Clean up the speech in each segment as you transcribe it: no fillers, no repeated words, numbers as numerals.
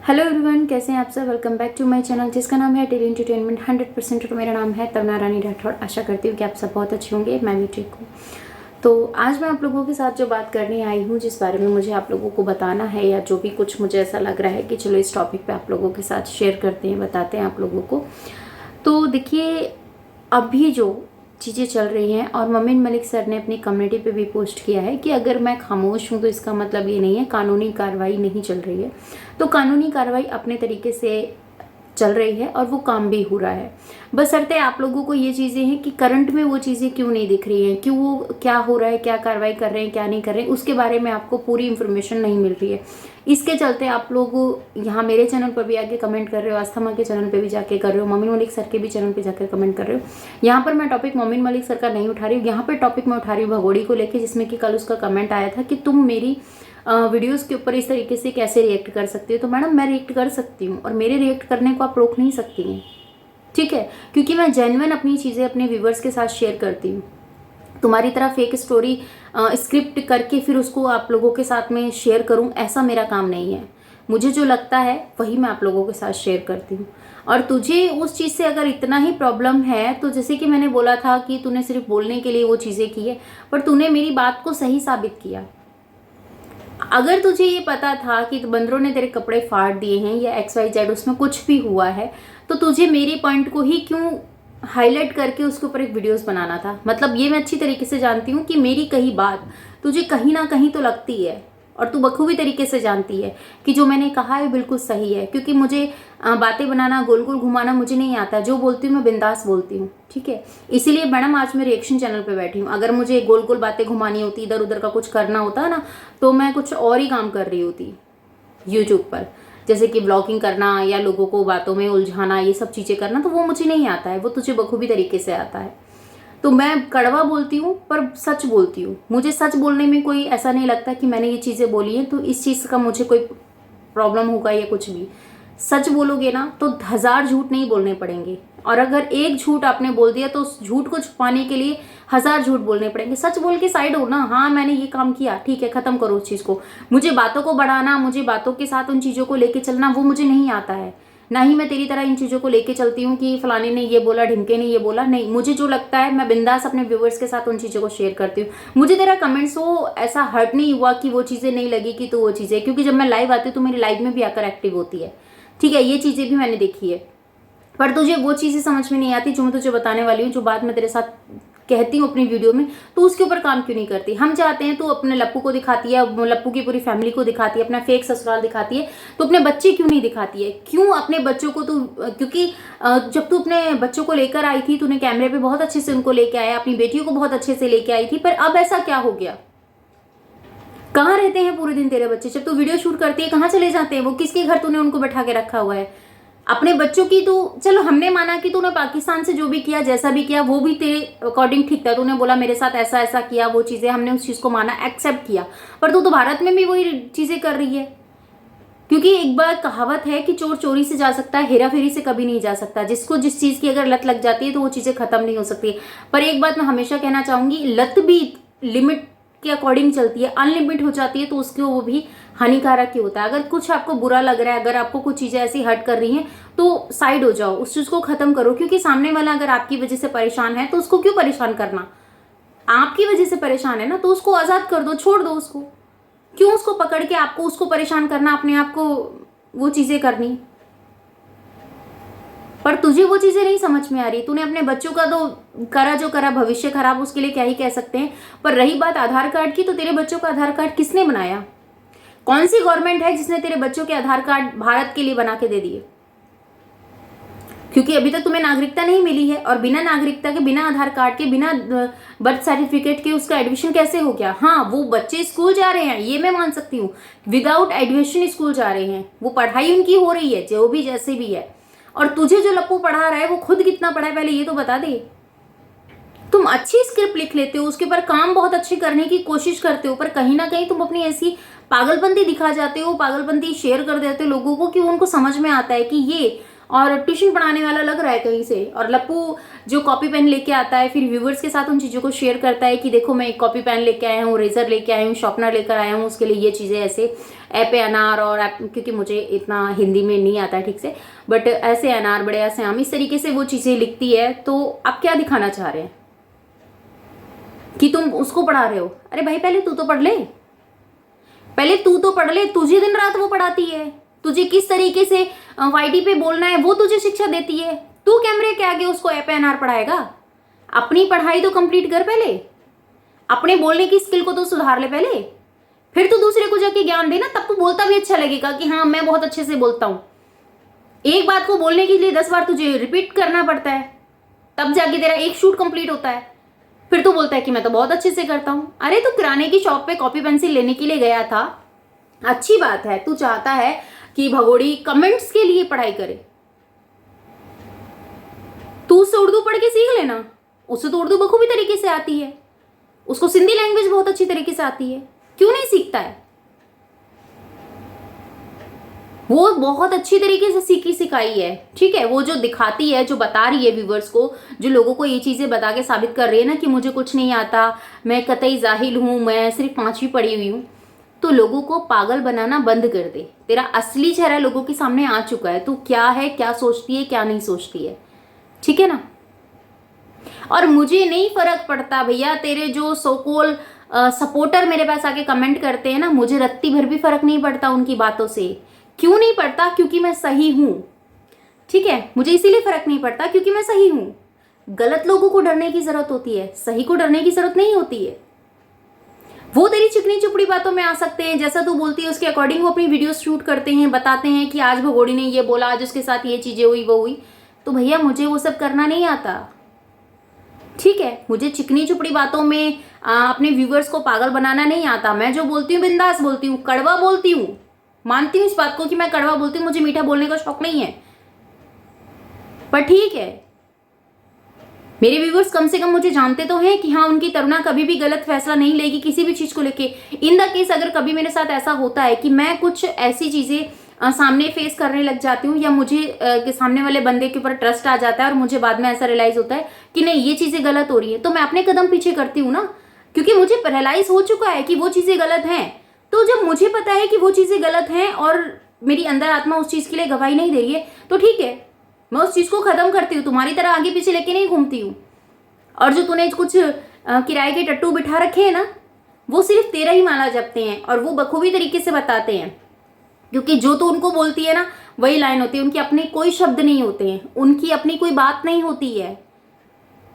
Hello everyone, कैसे हैं आप सब। Welcome back to my channel जिसका नाम है टेली एंटरटेनमेंट 100% और मेरा नाम है तवना रानी राठौड़। आशा करती हूँ कि आप सब बहुत अच्छे होंगे, मैं भी ठीक हूँ। तो आज मैं आप लोगों के साथ जो बात करने आई हूँ, जिस बारे में मुझे आप लोगों को बताना है या जो भी कुछ मुझे ऐसा लग रहा है कि चलो इस टॉपिक पे आप लोगों के साथ शेयर करते हैं, बताते हैं आप लोगों को। तो देखिए, अभी जो चीज़ें चल रही हैं और मोमिन मलिक सर ने अपनी कम्युनिटी पे भी पोस्ट किया है कि अगर मैं खामोश हूँ तो इसका मतलब ये नहीं है कानूनी कार्रवाई नहीं चल रही है। तो कानूनी कार्रवाई अपने तरीके से चल रही है और वो काम भी हो रहा है। बशर्ते आप लोगों को ये चीज़ें हैं कि करंट में वो चीज़ें क्यों नहीं दिख रही हैं, क्यों वो क्या हो रहा है, क्या कार्रवाई कर रहे हैं, क्या नहीं कर रहे हैं, उसके बारे में आपको पूरी इन्फॉर्मेशन नहीं मिल रही है। इसके चलते आप लोग यहाँ मेरे चैनल पर भी आके कमेंट कर रहे हो, आस्थमा के चैनल पे भी जाके कर रहे हो, मोमिन मलिक सर के भी चैनल पे जाकर कमेंट कर रहे हो। यहाँ पर मैं टॉपिक मोमिन मलिक सर का नहीं उठा रही हूँ, यहाँ पर टॉपिक मैं उठा रही हूँ भगोड़ी को लेकर, जिसमें कि कल उसका कमेंट आया था कि तुम मेरी वीडियोस के ऊपर इस तरीके से कैसे रिएक्ट कर सकती हो। तो मैडम, मैं रिएक्ट कर सकती हूँ और मेरे रिएक्ट करने को आप रोक नहीं सकती हैं, ठीक है, क्योंकि मैं जेन्युइन अपनी चीज़ें अपने व्यूवर्स के साथ शेयर करती हूँ। तुम्हारी तरह फेक स्टोरी स्क्रिप्ट करके फिर उसको आप लोगों के साथ में शेयर करूँ, ऐसा मेरा काम नहीं है। मुझे जो लगता है वही मैं आप लोगों के साथ शेयर करती हूँ। और तुझे उस चीज़ से अगर इतना ही प्रॉब्लम है तो जैसे कि मैंने बोला था कि तूने सिर्फ बोलने के लिए वो चीज़ें की है, पर तूने मेरी बात को सही साबित किया। अगर तुझे ये पता था कि बंदरों ने तेरे कपड़े फाड़ दिए हैं या XYZ उसमें कुछ भी हुआ है, तो तुझे मेरे पॉइंट को ही क्यों हाईलाइट करके उसके ऊपर एक वीडियोस बनाना था। मतलब ये मैं अच्छी तरीके से जानती हूँ कि मेरी कही बात तुझे कहीं ना कहीं तो लगती है और तू बखूबी तरीके से जानती है कि जो मैंने कहा है बिल्कुल सही है। क्योंकि मुझे बातें बनाना, गोल गोल घुमाना मुझे नहीं आता। जो बोलती हूँ मैं बिंदास बोलती हूँ, ठीक है। इसीलिए मैडम आज मैं रिएक्शन चैनल पे बैठी हूँ। अगर मुझे गोल गोल बातें घुमानी होती, इधर उधर का कुछ करना होता ना, तो मैं कुछ और ही काम कर रही होती यूट्यूब पर, जैसे कि ब्लॉगिंग करना या लोगों को बातों में उलझाना, ये सब चीज़ें करना। तो वो मुझे नहीं आता है, वो तुझे बखूबी तरीके से आता है। तो मैं कड़वा बोलती हूँ पर सच बोलती हूँ। मुझे सच बोलने में कोई ऐसा नहीं लगता कि मैंने ये चीज़ें बोली हैं तो इस चीज़ का मुझे कोई प्रॉब्लम होगा या कुछ भी। सच बोलोगे ना तो 1000 झूठ नहीं बोलने पड़ेंगे, और अगर एक झूठ आपने बोल दिया तो उस झूठ को छुपाने के लिए 1000 झूठ बोलने पड़ेंगे। सच बोल के साइड हो ना, हाँ मैंने ये काम किया, ठीक है, खत्म करो उस चीज़ को। मुझे बातों को बढ़ाना, मुझे बातों के साथ उन चीज़ों को लेके चलना, वो मुझे नहीं आता है। ना ही मैं तेरी तरह इन चीज़ों को लेके चलती हूँ कि फलाने ने ये बोला, ढिमके ने ये बोला। नहीं, मुझे जो लगता है मैं बिंदास अपने व्यूवर्स के साथ उन चीज़ों को शेयर करती हूँ। मुझे तेरा कमेंट्स वो ऐसा हर्ट नहीं हुआ कि वो चीज़ें नहीं लगी कि तो वो चीज़ें, क्योंकि जब मैं लाइव आती हूँ तो मेरी लाइव में भी आकर एक्टिव होती है, ठीक है, ये चीज़ें भी मैंने देखी है। पर तुझे वो चीज़ें समझ में नहीं आती जो मैं तुझे बताने वाली हूँ, जो बात मैं तेरे साथ कहती हूँ अपनी वीडियो में, तो उसके ऊपर काम क्यों नहीं करती। हम चाहते हैं तो अपने लप्पू को दिखाती है, लप्पू की पूरी फैमिली को दिखाती है, अपना फेक ससुराल दिखाती है, तो अपने बच्चे क्यों नहीं दिखाती है। क्यों अपने बच्चों को तू, क्योंकि जब तू अपने बच्चों को लेकर आई थी, तूने कैमरे पे बहुत अच्छे से उनको लेके आया, अपनी बेटियों को बहुत अच्छे से लेके आई थी, पर अब ऐसा क्या हो गया। कहाँ रहते हैं पूरे दिन तेरे बच्चे। जब तू वीडियो शूट करती है कहाँ चले जाते हैं वो, किसके घर तूने उनको बैठा के रखा हुआ है। अपने बच्चों की तो चलो हमने माना कि तूने पाकिस्तान से जो भी किया, जैसा भी किया, वो भी तेरे अकॉर्डिंग ठीक था। तूने बोला मेरे साथ ऐसा ऐसा किया, वो चीजें हमने उस चीज को माना, एक्सेप्ट किया। पर तू तो भारत में भी वही चीजें कर रही है। क्योंकि एक बार कहावत है कि चोर चोरी से जा सकता है, हेरा फेरी से कभी नहीं जा सकता। जिसको जिस चीज की अगर लत लग जाती है तो वो चीजें खत्म नहीं हो सकती। पर एक बात मैं हमेशा कहना चाहूंगी, लत भी लिमिट के अकॉर्डिंग चलती है। अनलिमिट हो जाती है तो उसको वो भी हानिकारक ही होता है। अगर कुछ आपको बुरा लग रहा है, अगर आपको कुछ चीजें ऐसी हर्ट कर रही हैं, तो साइड हो जाओ, उस चीज को खत्म करो। क्योंकि सामने वाला अगर आपकी वजह से परेशान है तो उसको क्यों परेशान करना। आपकी वजह से परेशान है ना, तो उसको आजाद कर दो, छोड़ दो उसको। क्यों उसको पकड़ के आपको उसको परेशान करना, अपने आप को वो चीजें करनी। पर तुझे वो चीजें नहीं समझ में आ रही। तूने अपने बच्चों का तो करा जो करा, भविष्य खराब, उसके लिए क्या ही कह सकते हैं। पर रही बात आधार कार्ड की, तो तेरे बच्चों का आधार कार्ड किसने बनाया। कौन सी गवर्नमेंट है जिसने तेरे बच्चों के आधार कार्ड भारत के लिए बना के दे दिए। क्योंकि अभी तक तुम्हें नागरिकता नहीं मिली है, और बिना नागरिकता के, बिना आधार कार्ड के, बिना बर्थ सर्टिफिकेट के उसका एडमिशन कैसे हो गया। हाँ, वो बच्चे स्कूल जा रहे हैं, ये मैं मान सकती हूँ। विदाउट एडमिशन स्कूल जा रहे हैं, वो पढ़ाई उनकी हो रही है, जो भी जैसे भी है। और तुझे जो लप्पू पढ़ा रहा है वो खुद कितना पढ़ा है पहले ये तो बता दे। तुम अच्छी स्क्रिप्ट लिख लेते हो, उसके ऊपर काम बहुत अच्छी करने की कोशिश करते हो, पर कहीं ना कहीं तुम अपनी ऐसी पागलपंती दिखा जाते हो, पागलपंती शेयर कर देते हो लोगों को कि उनको समझ में आता है कि ये और ट्यूशन पढ़ाने वाला लग रहा है कहीं से, और लप्पू जो कॉपी पेन लेके आता है फिर व्यूवर्स के साथ उन चीज़ों को शेयर करता है कि देखो मैं एक कॉपी पेन लेके आया हूँ, रेजर लेके आया हूँ, शॉर्पनर लेकर आया हूँ, उसके लिए ये चीज़ें ऐसे ऐप अनार और ऐप, क्योंकि मुझे इतना हिंदी में नहीं आता है ठीक से, बट ऐसे अनार बड़े ऐसे आम, इस तरीके से वो चीज़ें लिखती है। तो आप क्या दिखाना चाह रहे हैं कि तुम उसको पढ़ा रहे हो? अरे भाई पहले तू तो पढ़ ले, पहले तू तो पढ़ ले। तुझे दिन रात वो पढ़ाती है, तुझे किस तरीके से वाईटी पे बोलना है वो तुझे शिक्षा देती है। तू कैमरे के आगे उसको ऐप एनआर पढ़ाएगा? अपनी पढ़ाई तो कंप्लीट कर पहले, अपने बोलने की स्किल को तो सुधार ले पहले, फिर तू दूसरे को जाके ज्ञान देना, तब तो बोलता भी अच्छा लगेगा कि हाँ मैं बहुत अच्छे से बोलता हूँ। एक बात को बोलने के लिए 10 बार तुझे रिपीट करना पड़ता है, तब जाके तेरा एक शूट कंप्लीट होता है, फिर तू बोलता है कि मैं तो बहुत अच्छे से करता हूं। अरे तू किराने की शॉप पे कॉपी पेंसिल लेने के लिए गया था, अच्छी बात है, तू चाहता है कि भगोड़ी कमेंट्स के लिए पढ़ाई करे, तू उससे उर्दू पढ़ के सीख लेना, उससे तो उर्दू बखूबी तरीके से आती है, उसको सिंधी लैंग्वेज बहुत अच्छी तरीके से आती है, क्यों नहीं सीखता है? वो बहुत अच्छी तरीके से सीखी सिखाई है, ठीक है, वो जो दिखाती है, जो बता रही है व्यूवर्स को, जो लोगों को ये चीजें बता के साबित कर रही है ना कि मुझे कुछ नहीं आता, मैं कतई जाहिल हूं, मैं सिर्फ 5वीं पढ़ी हुई हूं, तो लोगों को पागल बनाना बंद कर दे। तेरा असली चेहरा लोगों के सामने आ चुका है, तू क्या है, क्या सोचती है, क्या नहीं सोचती है, ठीक है ना। और मुझे नहीं फर्क पड़ता भैया, तेरे जो सोकोल सपोर्टर मेरे पास आके कमेंट करते हैं ना, मुझे रत्ती भर भी फर्क नहीं पड़ता उनकी बातों से। क्यों नहीं पड़ता? क्योंकि मैं सही हूं, ठीक है, मुझे इसीलिए फर्क नहीं पड़ता क्योंकि मैं सही हूं। गलत लोगों को डरने की जरूरत होती है, सही को डरने की जरूरत नहीं होती है। वो तेरी चिकनी चुपड़ी बातों में आ सकते हैं, जैसा तू बोलती है उसके अकॉर्डिंग वो अपनी वीडियो शूट करते हैं, बताते हैं कि आज भगोड़ी ने ये बोला, आज उसके साथ ये चीजें हुई, वो हुई। तो भैया मुझे वो सब करना नहीं आता, ठीक है, मुझे चिकनी चुपड़ी बातों में अपने व्यूवर्स को पागल बनाना नहीं आता। मैं जो बोलती हूँ बिंदास बोलती हूँ, कड़वा बोलती हूँ, मानती हूँ इस बात को कि मैं कड़वा बोलती हूँ, मुझे मीठा बोलने का शौक नहीं है, पर ठीक है, मेरे व्यूवर्स कम से कम मुझे जानते तो हैं कि हाँ उनकी तरुणा कभी भी गलत फैसला नहीं लेगी किसी भी चीज को लेके। इन द केस अगर कभी मेरे साथ ऐसा होता है कि मैं कुछ ऐसी चीजें सामने फेस करने लग जाती हूँ, या मुझे सामने वाले बंदे के ऊपर ट्रस्ट आ जाता है और मुझे बाद में ऐसा रियलाइज होता है कि नहीं ये चीजें गलत हो रही है, तो मैं अपने कदम पीछे करती हूँ ना, क्योंकि मुझे रियलाइज हो चुका है कि वो चीजें गलत हैं। तो जब मुझे पता है कि वो चीजें गलत हैं और मेरी अंदर आत्मा उस चीज के लिए गवाही नहीं दे रही है, तो ठीक है, मैं उस चीज को खत्म करती हूँ, तुम्हारी तरह आगे पीछे लेके नहीं घूमती हूँ। और जो तूने कुछ किराए के टट्टू बिठा रखे हैं ना, वो सिर्फ तेरा ही माला जपते हैं और वो बखूबी तरीके से बताते हैं, क्योंकि जो तू उनको बोलती है ना वही लाइन होती है, उनके अपने कोई शब्द नहीं होते हैं, उनकी अपनी कोई बात नहीं होती है।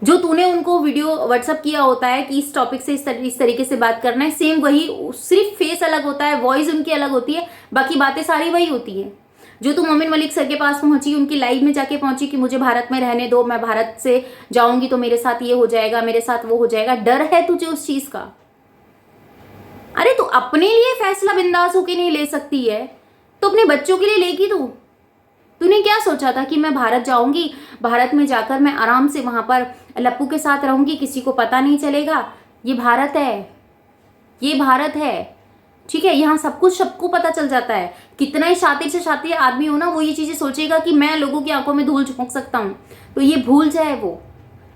जो तूने उनको वीडियो व्हाट्सअप किया होता है कि इस टॉपिक से इस तरीके से बात करना है, सेम वही, सिर्फ फेस अलग होता है, वॉइस उनकी अलग होती है, बाकी बातें सारी वही होती है। जो तुम मोमिन मलिक सर के पास पहुंची, उनकी लाइव में जाके पहुंची कि मुझे भारत में रहने दो, मैं भारत से जाऊंगी तो मेरे साथ ये हो जाएगा, मेरे साथ वो हो जाएगा, डर है तुझे उस चीज का। अरे तू अपने लिए फैसला बिंदास होके नहीं ले सकती है तो अपने बच्चों के लिए लेगी तू? तूने क्या सोचा था कि मैं भारत जाऊंगी, भारत में जाकर मैं आराम से वहां पर लप्पू के साथ रहूंगी, किसी को पता नहीं चलेगा? ये भारत है, ये भारत है, ठीक है, यहाँ सब कुछ सबको पता चल जाता है। कितना ही शातिर से शातिर आदमी हो ना, वो ये चीजें सोचेगा कि मैं लोगों की आंखों में धूल झोंक सकता हूं, तो ये भूल जाए, वो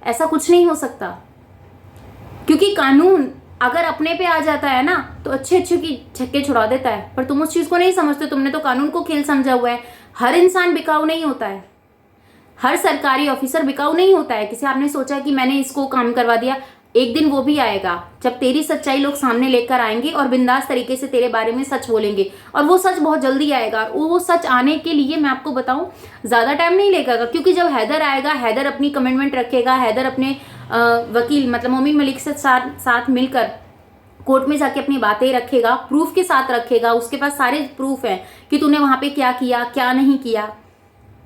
ऐसा कुछ नहीं हो सकता। क्योंकि कानून अगर अपने पे आ जाता है ना तो अच्छे अच्छे की छक्के छुड़ा देता है, पर तुम उस चीज को नहीं समझते, तुमने तो कानून को खेल समझा हुआ है। हर इंसान बिकाऊ नहीं होता है, हर सरकारी ऑफिसर बिकाऊ नहीं होता है। किसी आपने सोचा कि मैंने इसको काम करवा दिया, एक दिन वो भी आएगा जब तेरी सच्चाई लोग सामने लेकर आएंगे और बिंदास तरीके से तेरे बारे में सच बोलेंगे, और वो सच बहुत जल्दी आएगा। वो सच आने के लिए मैं आपको बताऊं ज्यादा टाइम नहीं लगेगा, क्योंकि जब हैदर आएगा, हैदर अपनी कमिटमेंट रखेगा, हैदर अपने वकील मतलब मोमिन मलिक से साथ मिलकर कोर्ट में जाके अपनी बातें रखेगा, प्रूफ के साथ रखेगा, उसके पास सारे प्रूफ हैं कि तूने वहां पे क्या किया क्या नहीं किया,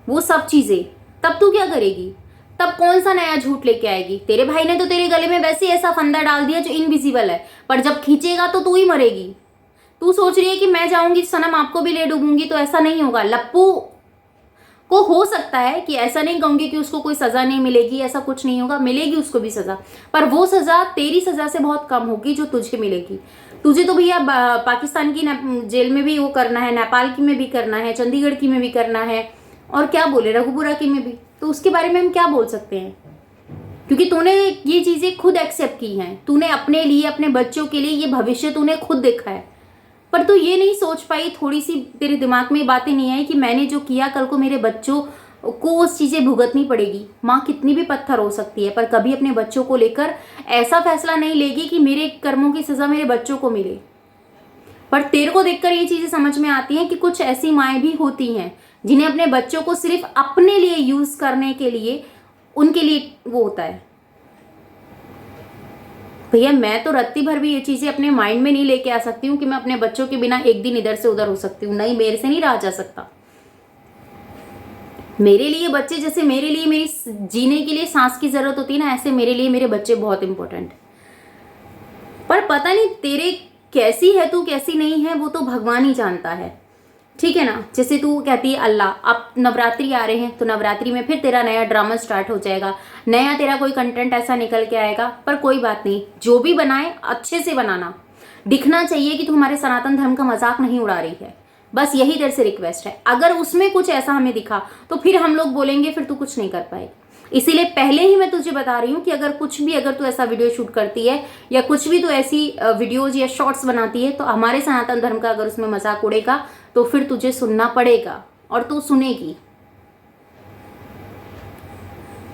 वो सब चीजें। तब तू क्या करेगी? तब कौन सा नया झूठ लेके आएगी? तेरे भाई ने तो तेरे गले में वैसे ऐसा फंदा डाल दिया जो इनविजिबल है, पर जब खींचेगा तो तू ही मरेगी। तू सोच रही है कि मैं जाऊंगी सनम आपको भी ले डूबूंगी, तो ऐसा नहीं होगा। लप्पू को हो सकता है कि ऐसा नहीं कहूंगी कि उसको कोई सजा नहीं मिलेगी, ऐसा कुछ नहीं होगा, मिलेगी उसको भी सजा, पर वो सजा तेरी सजा से बहुत कम होगी जो तुझे मिलेगी। तुझे तो भैया पाकिस्तान की जेल में भी वो करना है, नेपाल की में भी करना है, चंडीगढ़ की में भी करना है, और क्या बोले रघुपुरा की में भी, तो उसके बारे में हम क्या बोल सकते हैं, क्योंकि तूने ये चीजें खुद एक्सेप्ट की हैं, तूने अपने लिए अपने बच्चों के लिए ये भविष्य तूने खुद देखा है। पर तू ये नहीं सोच पाई, थोड़ी सी तेरे दिमाग में बातें नहीं आई कि मैंने जो किया कल को मेरे बच्चों को उस चीजें भुगतनी पड़ेगी। माँ कितनी भी पत्थर हो सकती है पर कभी अपने बच्चों को लेकर ऐसा फैसला नहीं लेगी कि मेरे कर्मों की सजा मेरे बच्चों को मिले। पर तेरे को देखकर ये चीजें समझ में आती हैं कि कुछ ऐसी माएँ भी होती हैं जिन्हें अपने बच्चों को सिर्फ अपने लिए यूज करने के लिए उनके लिए वो होता है। भैया मैं तो रत्ती भर भी ये चीजें अपने माइंड में नहीं लेके आ सकती हूँ कि मैं अपने बच्चों के बिना एक दिन इधर से उधर हो सकती हूँ। नहीं, मेरे से नहीं रहा जा सकता। मेरे लिए बच्चे, जैसे मेरे लिए मेरी जीने के लिए सांस की जरूरत होती है ना, ऐसे मेरे लिए मेरे बच्चे बहुत इंपॉर्टेंट। पर पता नहीं तेरे कैसी है तू कैसी नहीं है, वो तो भगवान ही जानता है, ठीक है ना। जैसे तू कहती है अल्लाह, अब नवरात्रि आ रहे हैं तो नवरात्रि में फिर तेरा नया ड्रामा स्टार्ट हो जाएगा, नया तेरा कोई कंटेंट ऐसा निकल के आएगा। पर कोई बात नहीं, जो भी बनाए अच्छे से बनाना, दिखना चाहिए कि तू हमारे सनातन धर्म का मजाक नहीं उड़ा रही है। बस यही तेरे से रिक्वेस्ट है। अगर उसमें कुछ ऐसा हमें दिखा तो फिर हम लोग बोलेंगे फिर तू कुछ नहीं कर पाएगी। इसीलिए पहले ही मैं तुझे बता रही हूँ कि अगर कुछ भी, अगर तू ऐसा वीडियो शूट करती है या कुछ भी तू ऐसी वीडियोज या शॉर्ट्स बनाती है तो हमारे सनातन धर्म का अगर उसमें मजाक उड़ेगा तो फिर तुझे सुनना पड़ेगा और तू सुनेगी।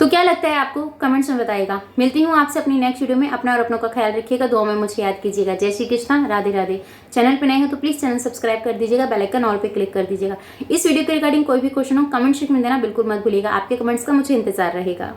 तो क्या लगता है आपको, कमेंट्स में बताइएगा। मिलती हूँ आपसे अपनी नेक्स्ट वीडियो में। अपना और अपनों का ख्याल रखिएगा, दुआ में मुझे याद कीजिएगा। जय श्री कृष्णा, राधे राधे। चैनल पे नए हो तो प्लीज चैनल सब्सक्राइब कर दीजिएगा, बेल आइकन ऑल पे क्लिक कर दीजिएगा। इस वीडियो के रिगार्डिंग कोई भी क्वेश्चन हो कमेंट सेक्शन में देना बिल्कुल मत भूलिएगा। आपके कमेंट्स का मुझे इंतजार रहेगा।